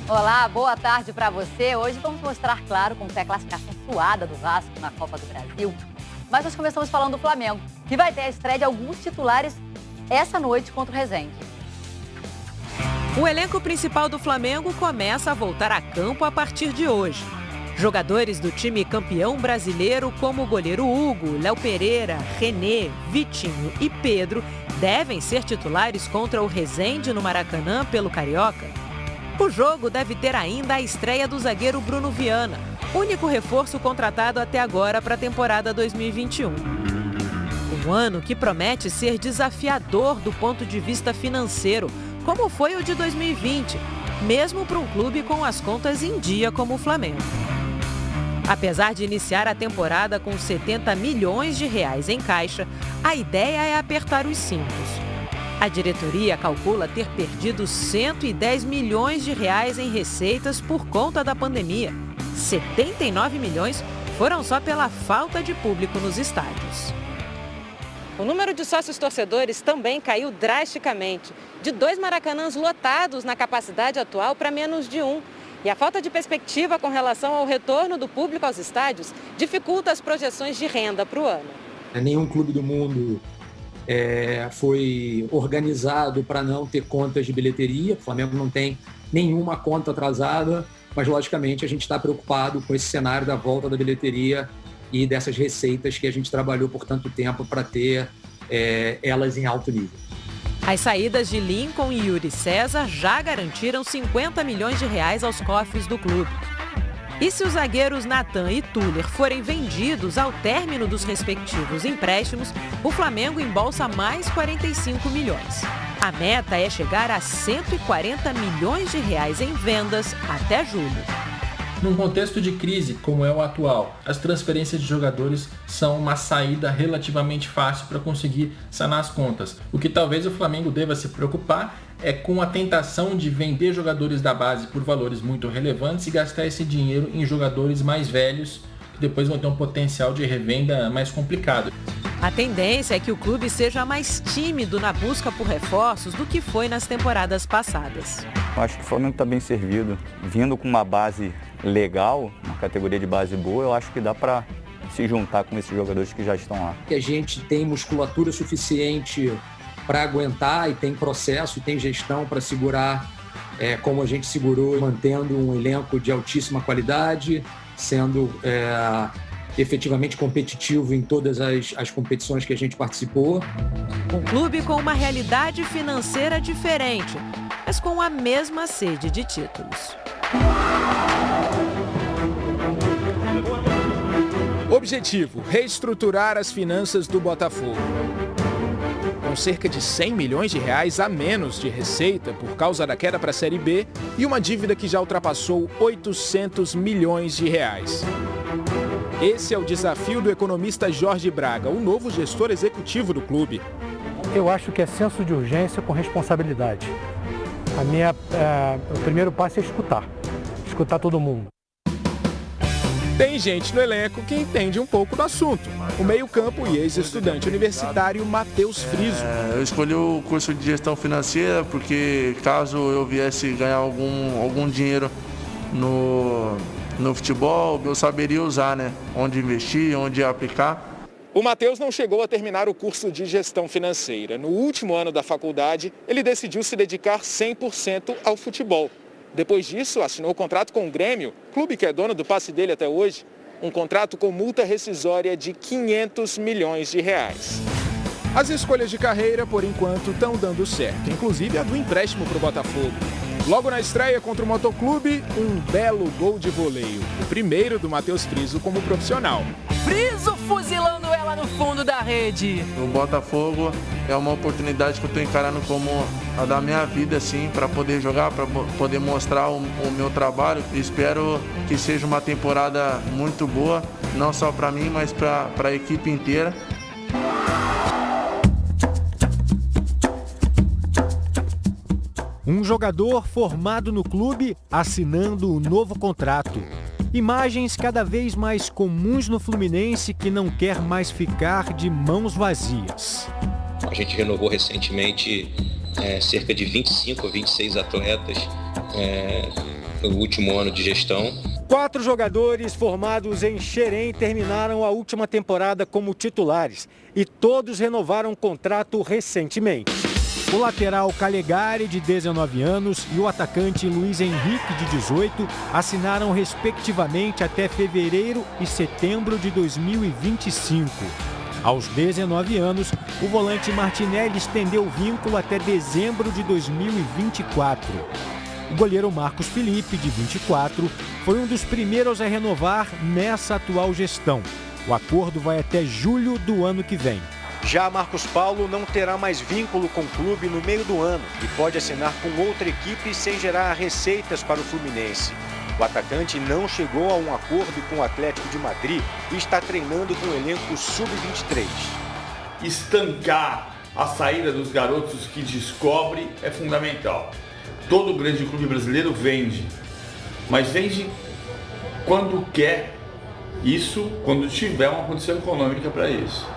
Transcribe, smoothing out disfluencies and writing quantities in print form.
Olá, boa tarde para você. Hoje vamos mostrar, claro, como foi a classificação suada do Vasco na Copa do Brasil. Mas nós começamos falando do Flamengo, que vai ter a estreia de alguns titulares essa noite contra o Resende. O elenco principal do Flamengo começa a voltar a campo a partir de hoje. Jogadores do time campeão brasileiro, como o goleiro Hugo, Léo Pereira, René, Vitinho e Pedro, devem ser titulares contra o Resende no Maracanã pelo Carioca. O jogo deve ter ainda a estreia do zagueiro Bruno Viana, único reforço contratado até agora para a temporada 2021. Um ano que promete ser desafiador do ponto de vista financeiro, como foi o de 2020, mesmo para um clube com as contas em dia como o Flamengo. Apesar de iniciar a temporada com 70 milhões de reais em caixa, a ideia é apertar os cintos. A diretoria calcula ter perdido 110 milhões de reais em receitas por conta da pandemia. 79 milhões foram só pela falta de público nos estádios. O número de sócios torcedores também caiu drasticamente, de 2 maracanãs lotados na capacidade atual para menos de 1. E a falta de perspectiva com relação ao retorno do público aos estádios dificulta as projeções de renda para o ano. Nenhum clube do mundo foi organizado para não ter contas de bilheteria. O Flamengo não tem nenhuma conta atrasada, mas logicamente a gente está preocupado com esse cenário da volta da bilheteria e dessas receitas que a gente trabalhou por tanto tempo para ter elas em alto nível. As saídas de Lincoln e Yuri César já garantiram 50 milhões de reais aos cofres do clube. E se os zagueiros Natan e Tuller forem vendidos ao término dos respectivos empréstimos, o Flamengo embolsa mais 45 milhões. A meta é chegar a 140 milhões de reais em vendas até julho. Num contexto de crise como é o atual, as transferências de jogadores são uma saída relativamente fácil para conseguir sanar as contas. O que talvez o Flamengo deva se preocupar é com a tentação de vender jogadores da base por valores muito relevantes e gastar esse dinheiro em jogadores mais velhos, que depois vão ter um potencial de revenda mais complicado. A tendência é que o clube seja mais tímido na busca por reforços do que foi nas temporadas passadas. Eu acho que o Flamengo está bem servido. Vindo com uma base legal, uma categoria de base boa, eu acho que dá para se juntar com esses jogadores que já estão lá. A gente tem musculatura suficiente para aguentar e tem processo, tem gestão para segurar como a gente segurou, mantendo um elenco de altíssima qualidade, sendo efetivamente competitivo em todas as competições que a gente participou. Um clube com uma realidade financeira diferente, mas com a mesma sede de títulos. Objetivo: reestruturar as finanças do Botafogo. Com cerca de 100 milhões de reais a menos de receita por causa da queda para a Série B e uma dívida que já ultrapassou 800 milhões de reais. Esse é o desafio do economista Jorge Braga, o novo gestor executivo do clube. Eu acho que é senso de urgência com responsabilidade. O primeiro passo é escutar todo mundo. Tem gente no elenco que entende um pouco do assunto. O meio-campo e ex-estudante universitário Matheus Friso. Eu escolhi o curso de gestão financeira porque caso eu viesse ganhar algum dinheiro no futebol, eu saberia usar, onde investir, onde aplicar. O Matheus não chegou a terminar o curso de gestão financeira. No último ano da faculdade, ele decidiu se dedicar 100% ao futebol. Depois disso, assinou o contrato com o Grêmio, clube que é dono do passe dele até hoje, um contrato com multa rescisória de 500 milhões de reais. As escolhas de carreira, por enquanto, estão dando certo, inclusive a do empréstimo para o Botafogo. Logo na estreia contra o Motoclube, um belo gol de voleio, o primeiro do Matheus Friso como profissional. Friso fuzilando ela no fundo da rede. O Botafogo é uma oportunidade que eu estou encarando como a da minha vida, assim, para poder jogar, para poder mostrar o meu trabalho. Espero que seja uma temporada muito boa, não só para mim, mas para a equipe inteira. Um jogador formado no clube assinando o novo contrato. Imagens cada vez mais comuns no Fluminense que não quer mais ficar de mãos vazias. A gente renovou recentemente cerca de 25 ou 26 atletas. foi o último ano de gestão. 4 jogadores formados em Xerém terminaram a última temporada como titulares e todos renovaram contrato recentemente. O lateral Calegari, de 19 anos, e o atacante Luiz Henrique, de 18, assinaram respectivamente até fevereiro e setembro de 2025. Aos 19 anos, o volante Martinelli estendeu o vínculo até dezembro de 2024. O goleiro Marcos Felipe, de 24, foi um dos primeiros a renovar nessa atual gestão. O acordo vai até julho do ano que vem. Já Marcos Paulo não terá mais vínculo com o clube no meio do ano e pode assinar com outra equipe sem gerar receitas para o Fluminense. O atacante não chegou a um acordo com o Atlético de Madrid e está treinando com o elenco sub-23. Estancar a saída dos garotos que descobre é fundamental. Todo grande clube brasileiro vende, mas vende quando quer, isso quando tiver uma condição econômica para isso.